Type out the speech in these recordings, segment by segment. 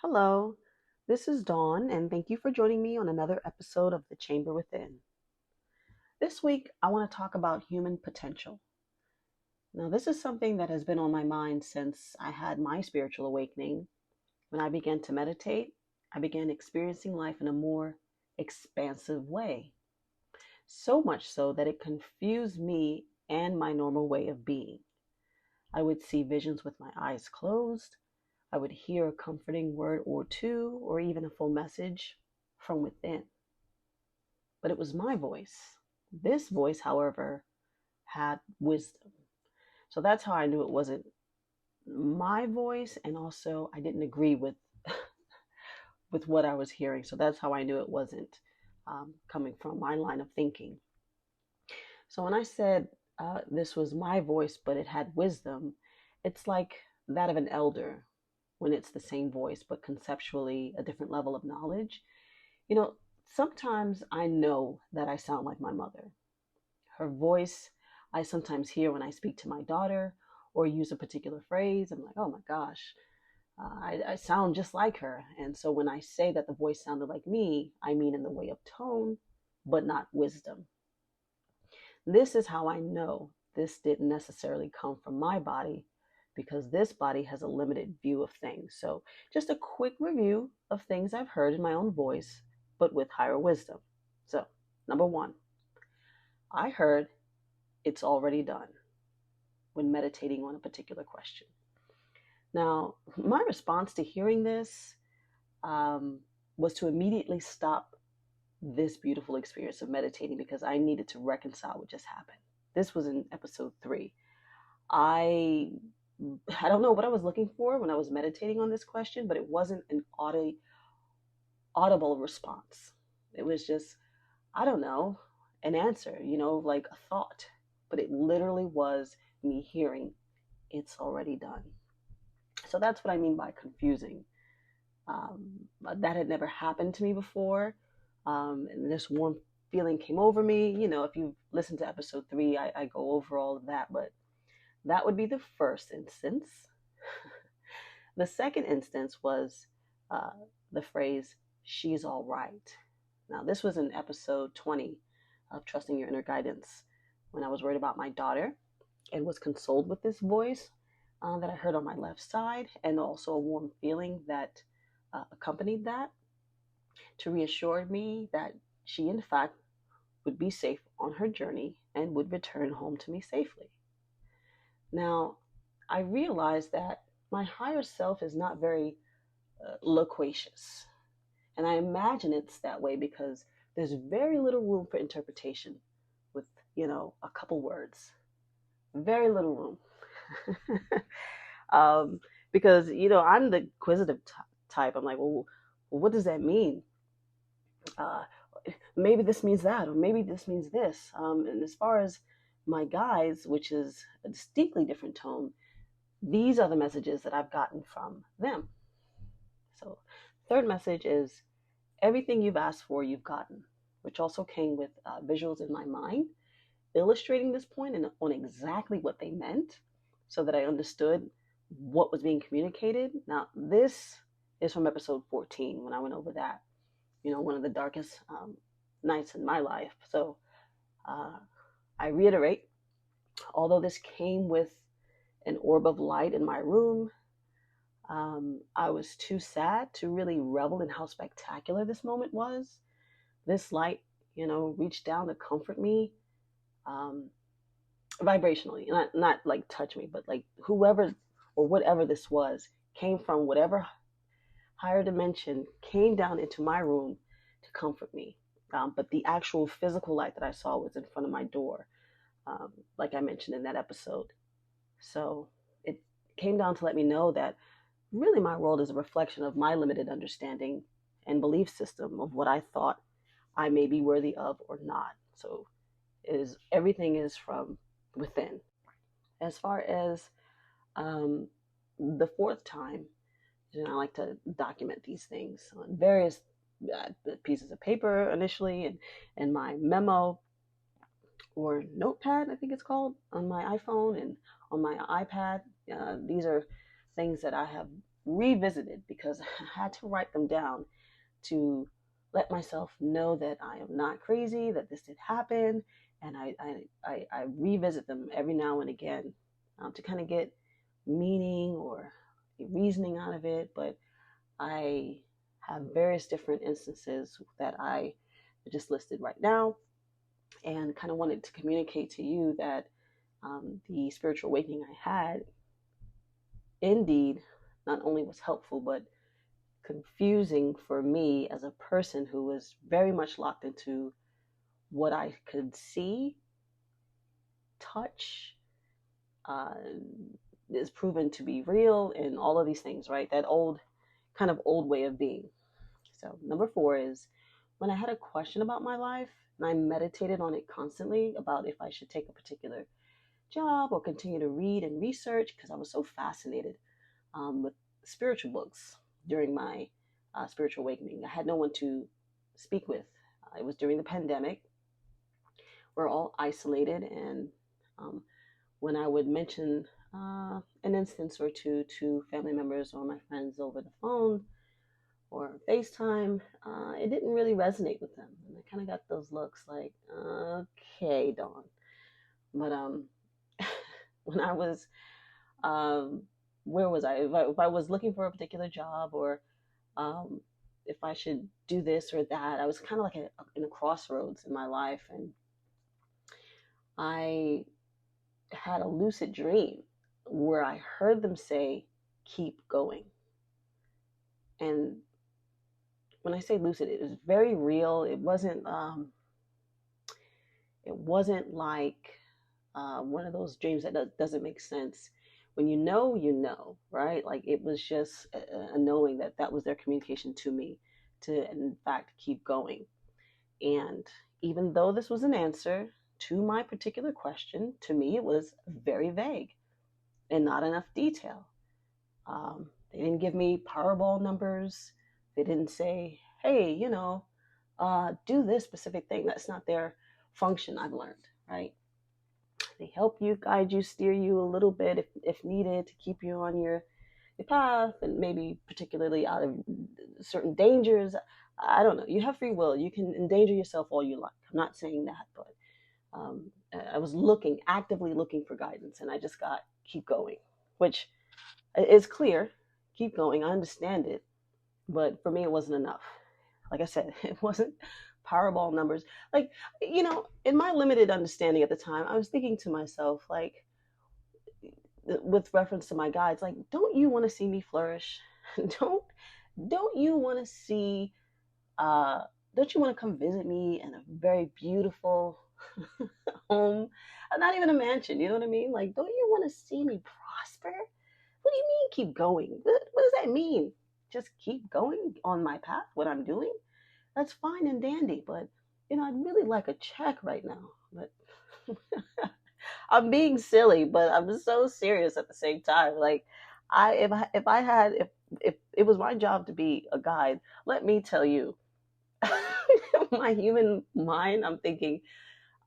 Hello, this is Dawn, and thank you for joining me on another episode of The Chamber Within. This week, I want to talk about human potential. Now, this is something that has been on my mind since I had my spiritual awakening. When I began to meditate, I began experiencing life in a more expansive way. So much so that it confused me and my normal way of being. I would see visions with my eyes closed. I would hear a comforting word or two, or even a full message from within. But it was my voice. This voice, however, had wisdom. So that's how I knew it wasn't my voice, and also I didn't agree with with what I was hearing. So that's how I knew it wasn't coming from my line of thinking. So when I said this was my voice, but it had wisdom, it's like that of an elder when it's the same voice, but conceptually a different level of knowledge. You know, sometimes I know that I sound like my mother. Her voice, I sometimes hear when I speak to my daughter or use a particular phrase. I'm like, oh my gosh, I sound just like her. And so when I say that the voice sounded like me, I mean in the way of tone, but not wisdom. This is how I know this didn't necessarily come from my body, because this body has a limited view of things. So, just a quick review of things I've heard in my own voice, but with higher wisdom. So, number one, I heard it's already done when meditating on a particular question. Now, my response to hearing this um, was to immediately stop this beautiful experience of meditating because I needed to reconcile what just happened. This was in episode 3. I I don't know what I was looking for when I was meditating on this question, but it wasn't an audible response. It was just, I don't know, an answer, like a thought. But it literally was me hearing it's already done. So that's what I mean by confusing. That had never happened to me before. And this warm feeling came over me. If you listen to episode 3, I go over all of that, but that would be the first instance. The second instance was uh, the phrase, she's all right. Now, this was in episode 20 of Trusting Your Inner Guidance, when I was worried about my daughter and was consoled with this voice that I heard on my left side, and also a warm feeling that accompanied that to reassure me that she, in fact, would be safe on her journey and would return home to me safely. Now, I realized that my higher self is not very loquacious. And I imagine it's that way because there's very little room for interpretation with, a couple words. Very little room. um, because, I'm the inquisitive type. I'm like, well, what does that mean? Uh, Maybe this means that, or maybe this means this. And as far as my guides, which is a distinctly different tone, these are the messages that I've gotten from them. So, third message is everything you've asked for, you've gotten, which also came with visuals in my mind, illustrating this point and on exactly what they meant so that I understood what was being communicated. Now, this is from episode 14 when I went over that, one of the darkest nights in my life. So, I reiterate, although this came with an orb of light in my room, I was too sad to really revel in how spectacular this moment was. This light, reached down to comfort me um, vibrationally, not like touch me, but like whoever or whatever this was came from whatever higher dimension, came down into my room to comfort me. But the actual physical light that I saw was in front of my door, like I mentioned in that episode. So it came down to let me know that really my world is a reflection of my limited understanding and belief system of what I thought I may be worthy of or not. So everything is from within. As far as the fourth time, I like to document these things on various pieces of paper initially, and my memo or notepad, I think it's called, on my iPhone and on my iPad. These are things that I have revisited because I had to write them down to let myself know that I am not crazy, that this did happen, and I revisit them every now and again to kind of get meaning or reasoning out of it. But I have various different instances that I just listed right now, and kind of wanted to communicate to you that the spiritual awakening I had indeed not only was helpful, but confusing for me as a person who was very much locked into what I could see, touch, uh, is proven to be real, and all of these things, right? That old, kind of old way of being. So, number 4 is when I had a question about my life and I meditated on it constantly about if I should take a particular job or continue to read and research because I was so fascinated with spiritual books during my spiritual awakening. I had no one to speak with. It was during the pandemic. We're all isolated, and when I would mention an instance or two to family members or my friends over the phone or FaceTime, it didn't really resonate with them. And I kind of got those looks like, okay, Dawn. But when I was, um, where was I? If I was looking for a particular job or um, if I should do this or that, I was kind of like in a crossroads in my life. And I had a lucid dream where I heard them say, keep going. And when I say lucid, it was very real. It wasn't like one of those dreams that doesn't make sense. When you know, right? Like it was just a knowing that that was their communication to me to, in fact, keep going. And even though this was an answer to my particular question, to me it was very vague and not enough detail. They didn't give me Powerball numbers. They didn't say, hey, do this specific thing. That's not their function, I've learned, right? They help you, guide you, steer you a little bit if needed to keep you on your path and maybe particularly out of certain dangers. I don't know. You have free will. You can endanger yourself all you like. I'm not saying that, but I was actively looking for guidance, and I just got keep going, which is clear. Keep going. I understand it, but for me, it wasn't enough. Like I said, it wasn't Powerball numbers. Like, in my limited understanding at the time, I was thinking to myself, like, with reference to my guides, like, don't you want to see me flourish? don't don't you want to see don't you want to come visit me in a very beautiful home? Not even a mansion, you know what I mean? Like, don't you want to see me prosper? What do you mean keep going? What does that mean? Just keep going on my path, what I'm doing? That's fine and dandy, but I'd really like a check right now. But I'm being silly, but I'm so serious at the same time. Like, if it was my job to be a guide, let me tell you, my human mind, I'm thinking,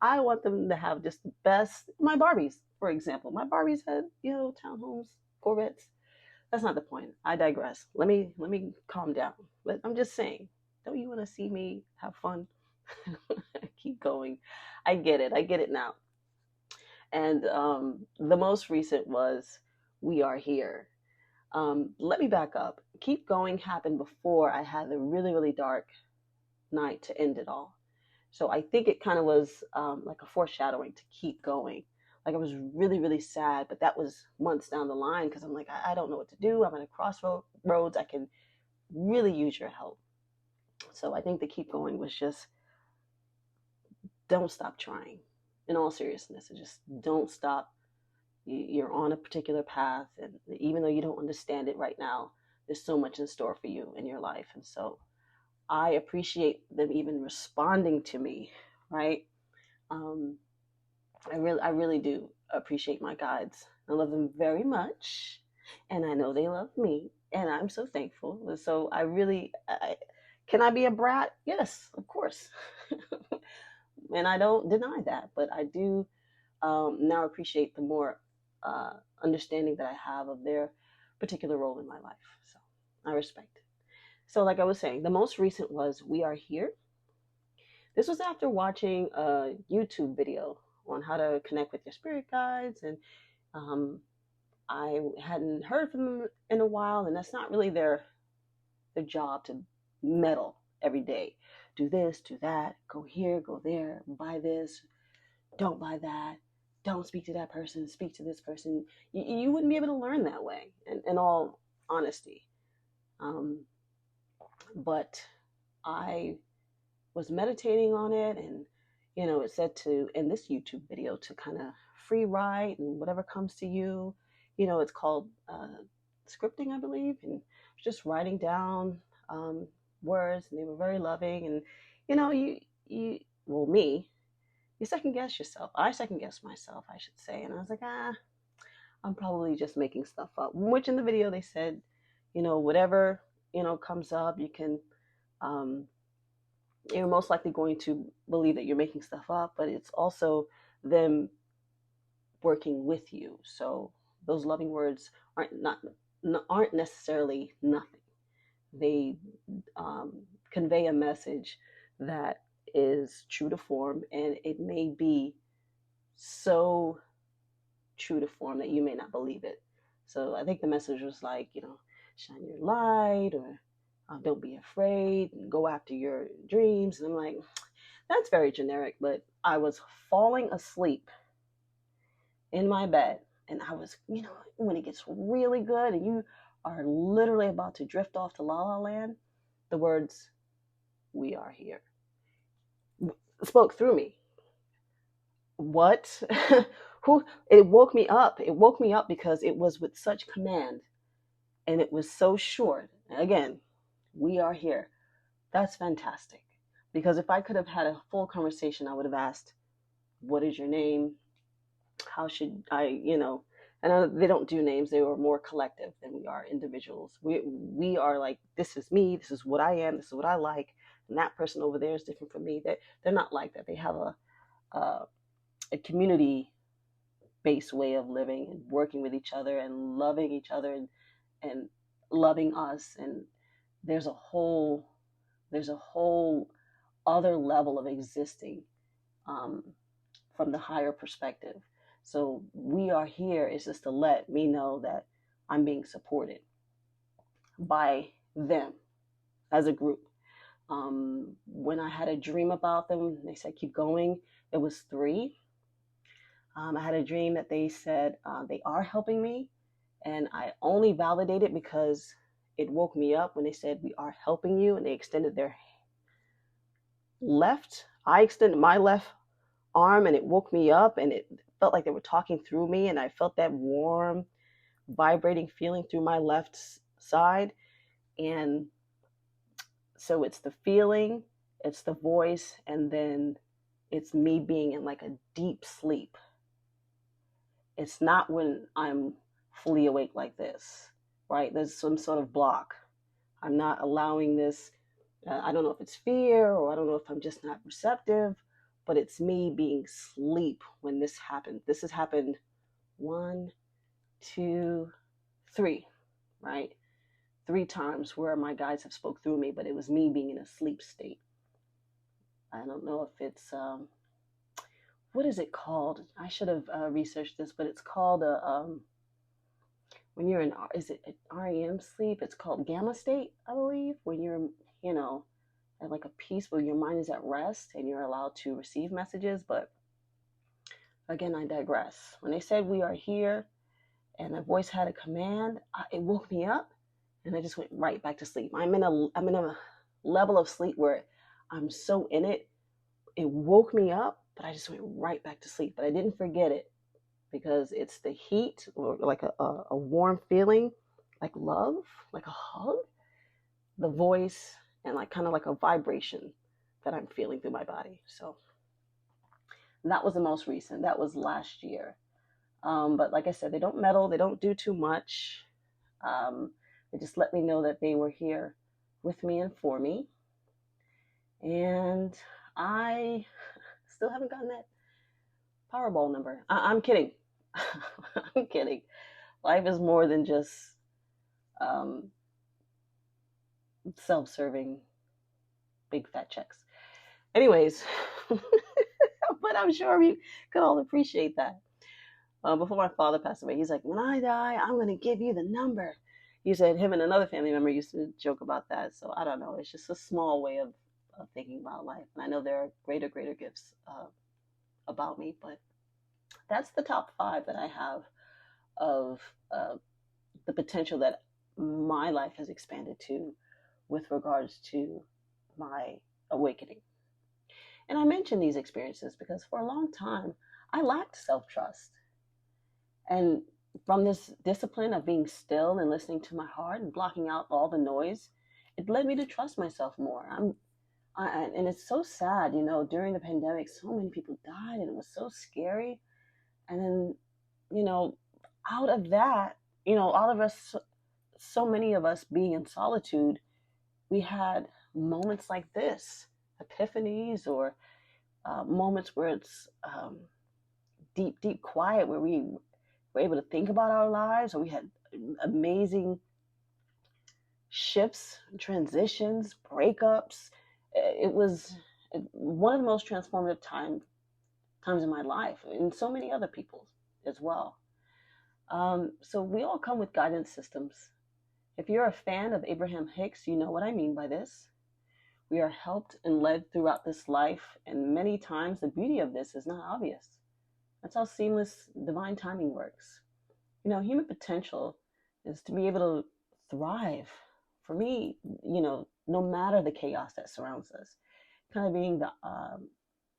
I want them to have just the best. My Barbies, for example, my Barbies had townhomes, Corvettes. That's not the point. I digress. Let me calm down. But I'm just saying, don't you want to see me have fun? Keep going. I get it. I get it now. And the most recent was We Are Here. Let me back up. Keep Going happened before I had the really, really dark night to end it all. So I think it kind of was like a foreshadowing to keep going. Like I was really, really sad, but that was months down the line because I'm like, I don't know what to do. I'm at a crossroads. I can really use your help. So I think the keep going was just don't stop trying. In all seriousness, just don't stop. You're on a particular path, and even though you don't understand it right now, there's so much in store for you in your life. And so I appreciate them even responding to me, right? Um, I really do appreciate my guides. I love them very much, and I know they love me, and I'm so thankful. So can I be a brat? Yes, of course, and I don't deny that, but I do now appreciate the more understanding that I have of their particular role in my life. I respect it. So, like I was saying, the most recent was We Are Here. This was after watching a YouTube video on how to connect with your spirit guides, and um, I hadn't heard from them in a while, and that's not really their job to meddle every day. Do this, do that, go here, go there, buy this, don't buy that, don't speak to that person, speak to this person. You wouldn't be able to learn that way, in all honesty. Um, but I was meditating on it, and it said to, in this YouTube video, to kind of free write and whatever comes to you. It's called scripting, I believe, and just writing down words, and they were very loving. And you well, me, you second guess yourself. I second guess myself, I should say. And I was like, I'm probably just making stuff up. Which in the video they said, whatever comes up, you can you're most likely going to believe that you're making stuff up, but it's also them working with you. So those loving words aren't necessarily nothing. They convey a message that is true to form, and it may be so true to form that you may not believe it. So I think the message was like, shine your light, or don't be afraid, and go after your dreams. And I'm like, that's very generic, but I was falling asleep in my bed, and I was, when it gets really good and you are literally about to drift off to La La Land, the words, "We are here," spoke through me. What? Who? It woke me up. It woke me up because it was with such command, and it was so short. Again, we are here. That's fantastic. Because if I could have had a full conversation, I would have asked, what is your name? How should I, and they don't do names. They were more collective than we are individuals. We are like, this is me. This is what I am. This is what I like. And that person over there is different from me. They're not like that. They have a community-based way of living and working with each other and loving each other, and loving us. And there's a whole other level of existing from the higher perspective. So we are here is just to let me know that I'm being supported by them as a group. When I had a dream about them, they said, keep going. It was 3. I had a dream that they said they are helping me. And I only validated because it woke me up when they said, we are helping you. And they extended their left. I extended my left arm, and it woke me up, and it felt like they were talking through me. And I felt that warm, vibrating feeling through my left side. And so it's the feeling, it's the voice, and then it's me being in like a deep sleep. It's not when I'm fully awake like this, right? There's some sort of block. I'm not allowing this. I don't know if it's fear, or I don't know if I'm just not receptive, but it's me being asleep when this happened. This has happened 1, 2, 3, right? 3 times where my guides have spoke through me, but it was me being in a sleep state. I don't know if it's, what is it called? I should have researched this, but it's called when you're in, is it REM sleep? It's called gamma state, I believe, when you're, at like a peace where your mind is at rest and you're allowed to receive messages. But again, I digress. When they said we are here and the voice had a command, it woke me up, and I just went right back to sleep. I'm in a level of sleep where I'm so in it. It woke me up, but I just went right back to sleep. But I didn't forget it, because it's the heat, or like a warm feeling, like love, like a hug, the voice, and like kind of like a vibration that I'm feeling through my body. So that was the most recent. That was last year. But like I said, they don't meddle. They don't do too much. They just let me know that they were here with me and for me. And I still haven't gotten that Powerball number. I'm kidding. I'm kidding. Life is more than just self-serving big fat checks. Anyways, but I'm sure we could all appreciate that. Before my father passed away, he's like, "When I die, I'm going to give you the number." He said him and another family member used to joke about that. So I don't know. It's just a small way of thinking about life. And I know there are greater gifts about me, but that's the top five that I have of the potential that my life has expanded to with regards to my awakening. And I mention these experiences because for a long time, I lacked self trust. And from this discipline of being still and listening to my heart and blocking out all the noise, it led me to trust myself more. And it's so sad, during the pandemic, so many people died and it was so scary. And then, you know, out of that, all of us, so many of us being in solitude, we had moments like this, epiphanies, or moments where it's deep quiet, where we were able to think about our lives, or we had amazing shifts, transitions, breakups. It was one of the most transformative times in my life, and so many other people's as well. So we all come with guidance systems. If you're a fan of Abraham Hicks, you know what I mean by this. We are helped and led throughout this life, and many times the beauty of this is not obvious. That's how seamless divine timing works. Human potential is to be able to thrive. For me, no matter the chaos that surrounds us, kind of being the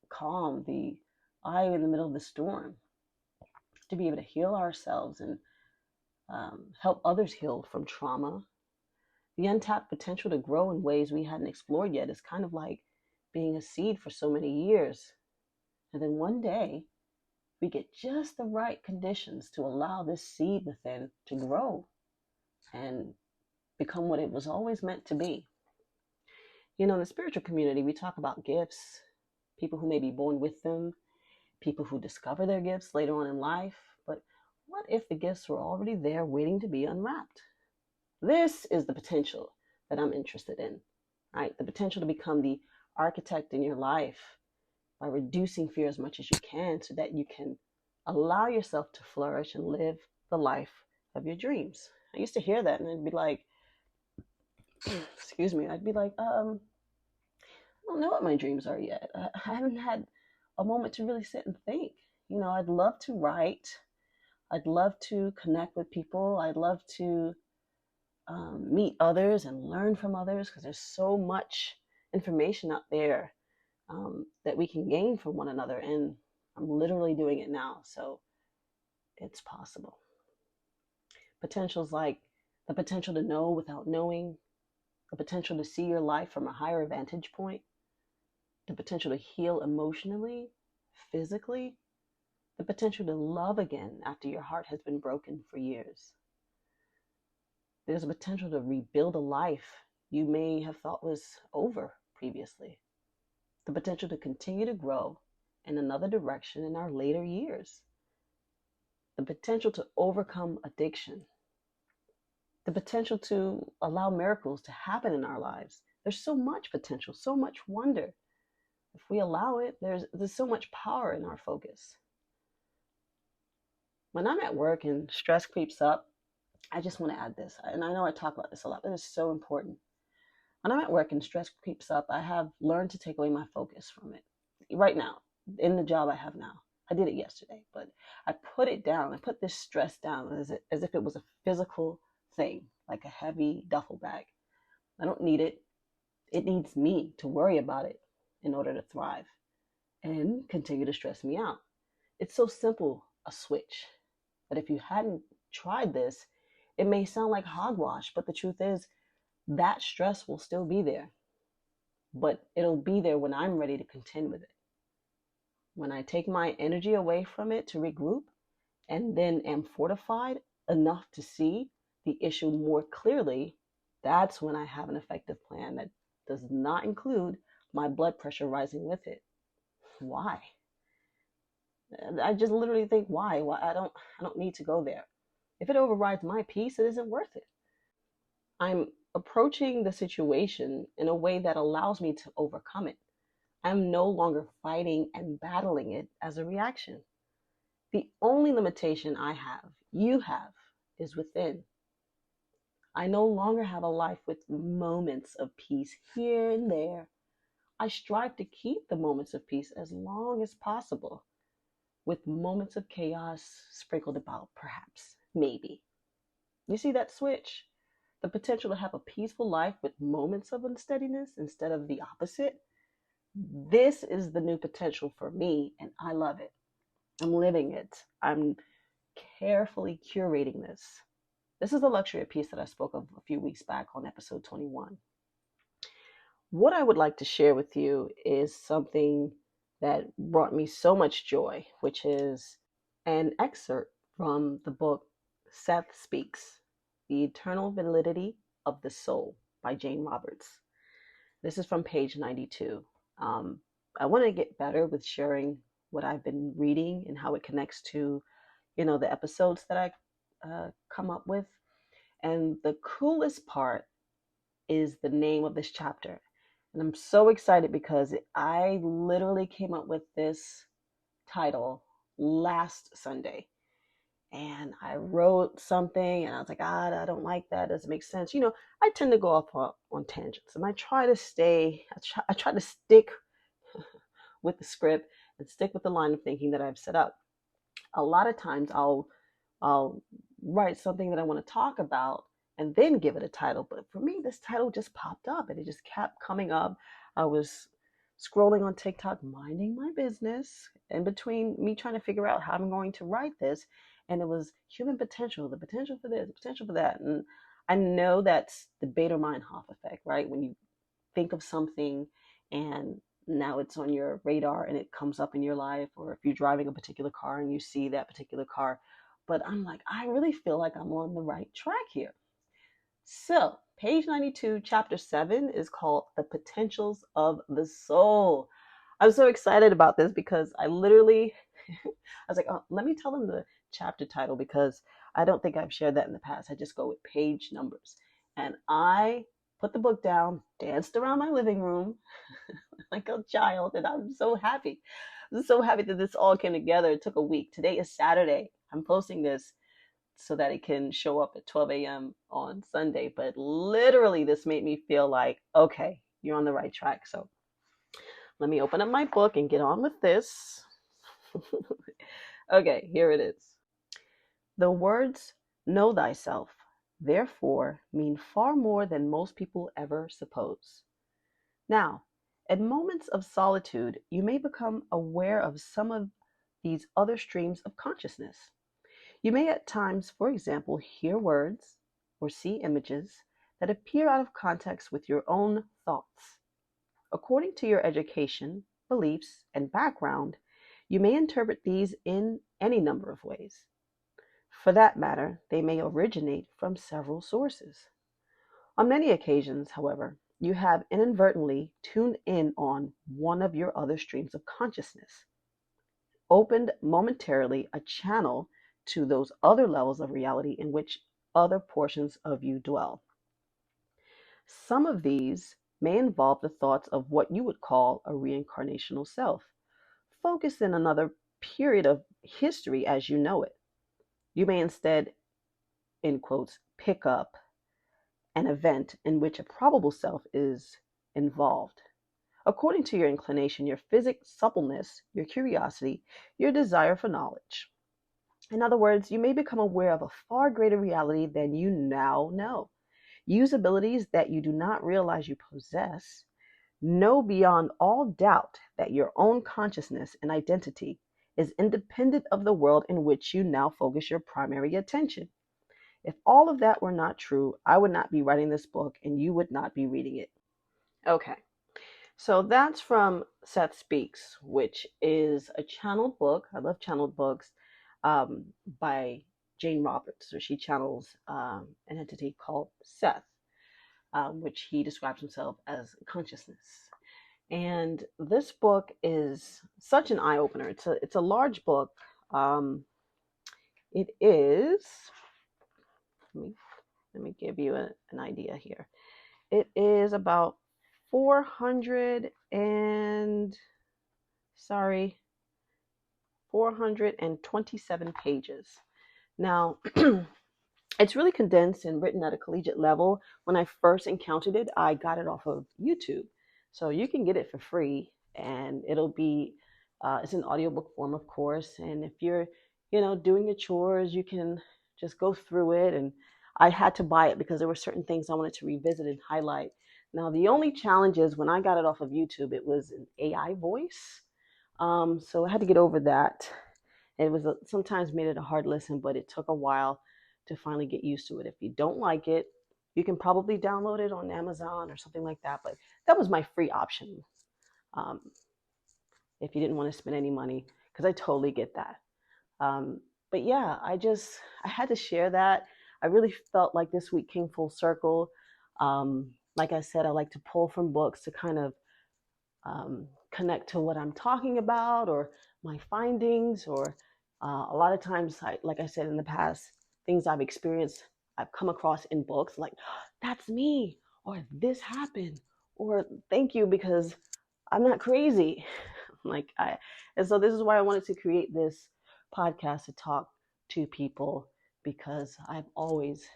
calm, the eye in the middle of the storm, to be able to heal ourselves and help others heal from trauma. The untapped potential to grow in ways we hadn't explored yet is kind of like being a seed for so many years. And then one day, we get just the right conditions to allow this seed within to grow and become what it was always meant to be. In the spiritual community, we talk about gifts, people who may be born with them, people who discover their gifts later on in life. But what if the gifts were already there waiting to be unwrapped? This is the potential that I'm interested in, right? The potential to become the architect in your life by reducing fear as much as you can so that you can allow yourself to flourish and live the life of your dreams. I used to hear that and I'd be like, excuse me, I'd be like, I don't know what my dreams are yet. I haven't had a moment to really sit and think. I'd love to write. I'd love to connect with people. I'd love to meet others and learn from others because there's so much information out there that we can gain from one another. And I'm literally doing it now. So it's possible. Potentials like the potential to know without knowing, the potential to see your life from a higher vantage point, the potential to heal emotionally, physically, the potential to love again after your heart has been broken for years. There's a potential to rebuild a life you may have thought was over previously. The potential to continue to grow in another direction in our later years. The potential to overcome addiction. The potential to allow miracles to happen in our lives. There's so much potential, so much wonder. If we allow it, there's so much power in our focus. When I'm at work and stress creeps up, I just want to add this, and I know I talk about this a lot, but it's so important. When I'm at work and stress creeps up, I have learned to take away my focus from it. Right now, in the job I have now, I did it yesterday, but I put it down. I put this stress down as if it was a physical thing, like a heavy duffel bag. I don't need it. It needs me to worry about it in order to thrive and continue to stress me out. It's so simple, a switch. But if you hadn't tried this, it may sound like hogwash, but the truth is that stress will still be there. But it'll be there when I'm ready to contend with it. When I take my energy away from it to regroup and then am fortified enough to see the issue more clearly, that's when I have an effective plan that does not include my blood pressure rising with it. Why? I just literally think, why? I don't need to go there. If it overrides my peace, it isn't worth it. I'm approaching the situation in a way that allows me to overcome it. I'm no longer fighting and battling it as a reaction. The only limitation I have, you have, is within. I no longer have a life with moments of peace here and there. I strive to keep the moments of peace as long as possible, with moments of chaos sprinkled about, perhaps, maybe. You see that switch? The potential to have a peaceful life with moments of unsteadiness instead of the opposite. This is the new potential for me, and I love it. I'm living it. I'm carefully curating this. This is the luxury of peace that I spoke of a few weeks back on episode 21. What I would like to share with you is something that brought me so much joy, which is an excerpt from the book Seth Speaks, The Eternal Validity of the Soul by Jane Roberts. This is from page 92. I want to get better with sharing what I've been reading and how it connects to, the episodes that I come up with. And the coolest part is the name of this chapter. And I'm so excited because I literally came up with this title last Sunday. And I wrote something and I was like, I don't like that. It doesn't make sense. I tend to go off on tangents, and I try to stick with the script and stick with the line of thinking that I've set up. A lot of times I'll write something that I want to talk about and then give it a title. But for me, this title just popped up and it just kept coming up. I was scrolling on TikTok, minding my business, in between me trying to figure out how I'm going to write this. And it was human potential, the potential for this, the potential for that. And I know that's the Bader-Meinhof effect, right? When you think of something and now it's on your radar and it comes up in your life, or if you're driving a particular car and you see that particular car. But I'm like, I really feel like I'm on the right track here. So, page 92, chapter 7 is called The Potentials of the Soul. I'm so excited about this because I literally, I was like, oh, let me tell them the chapter title because I don't think I've shared that in the past. I just go with page numbers. And I put the book down, danced around my living room like a child, and I'm so happy. I'm so happy that this all came together. It took a week. Today is Saturday. I'm posting this so that it can show up at 12 a.m. on Sunday. But literally, this made me feel like, okay, you're on the right track. So let me open up my book and get on with this. Okay, here it is. The words "know thyself," therefore, mean far more than most people ever suppose. Now, at moments of solitude, you may become aware of some of these other streams of consciousness. You may at times, for example, hear words or see images that appear out of context with your own thoughts. According to your education, beliefs, and background, you may interpret these in any number of ways. For that matter, they may originate from several sources. On many occasions, however, you have inadvertently tuned in on one of your other streams of consciousness, opened momentarily a channel to those other levels of reality in which other portions of you dwell. Some of these may involve the thoughts of what you would call a reincarnational self, focused in another period of history as you know it. You may instead, in quotes, pick up an event in which a probable self is involved. According to your inclination, your physic suppleness, your curiosity, your desire for knowledge. In other words, you may become aware of a far greater reality than you now know. Use abilities that you do not realize you possess. Know beyond all doubt that your own consciousness and identity is independent of the world in which you now focus your primary attention. If all of that were not true, I would not be writing this book and you would not be reading it. Okay, so that's from Seth Speaks, which is a channeled book. I love channeled books by Jane Roberts. So she channels an entity called Seth, which he describes himself as consciousness. And this book is such an eye-opener. It's a large book. It is, let me give you an idea here. It is about 400 and sorry, 427 pages. Now, it's really condensed and written at a collegiate level. When I first encountered it, I got it off of YouTube. So you can get it for free, and it'll be, it's an audiobook form, of course. And if you're, doing your chores, you can just go through it. And I had to buy it because there were certain things I wanted to revisit and highlight. Now, the only challenge is when I got it off of YouTube, it was an AI voice. So I had to get over that. It was sometimes made it a hard listen, but it took a while to finally get used to it. If you don't like it, you can probably download it on Amazon or something like that. But that was my free option, um, if you didn't want to spend any money, because I totally get that. But yeah, I had to share that. I really felt like this week came full circle. Like I said, I like to pull from books to kind of connect to what I'm talking about or my findings, or a lot of times, like I said in the past, things I've experienced, I've come across in books, like, that's me, or this happened, or thank you because I'm not crazy. like I, and so this is why I wanted to create this podcast to talk to people, because I've always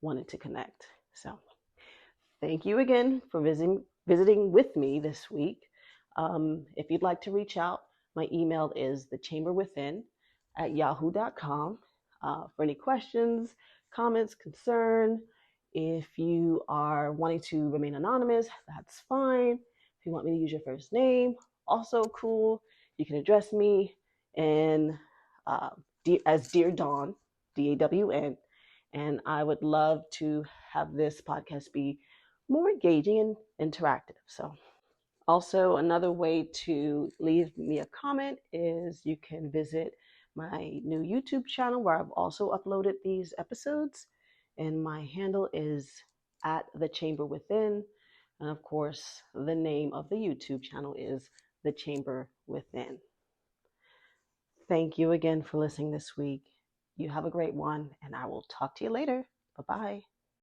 wanted to connect. So thank you again for visiting with me this week. If you'd like to reach out, my email is thechamberwithin@yahoo.com for any questions, comments, concern. If you are wanting to remain anonymous, that's fine. If you want me to use your first name, also cool. You can address me in uh, as Dear Dawn, DAWN, and I would love to have this podcast be more engaging and interactive. So, also another way to leave me a comment is you can visit my new YouTube channel where I've also uploaded these episodes, and my handle is at the Chamber Within, and of course, the name of the YouTube channel is The Chamber Within. Thank you again for listening this week. You have a great one, and I will talk to you later. Bye bye.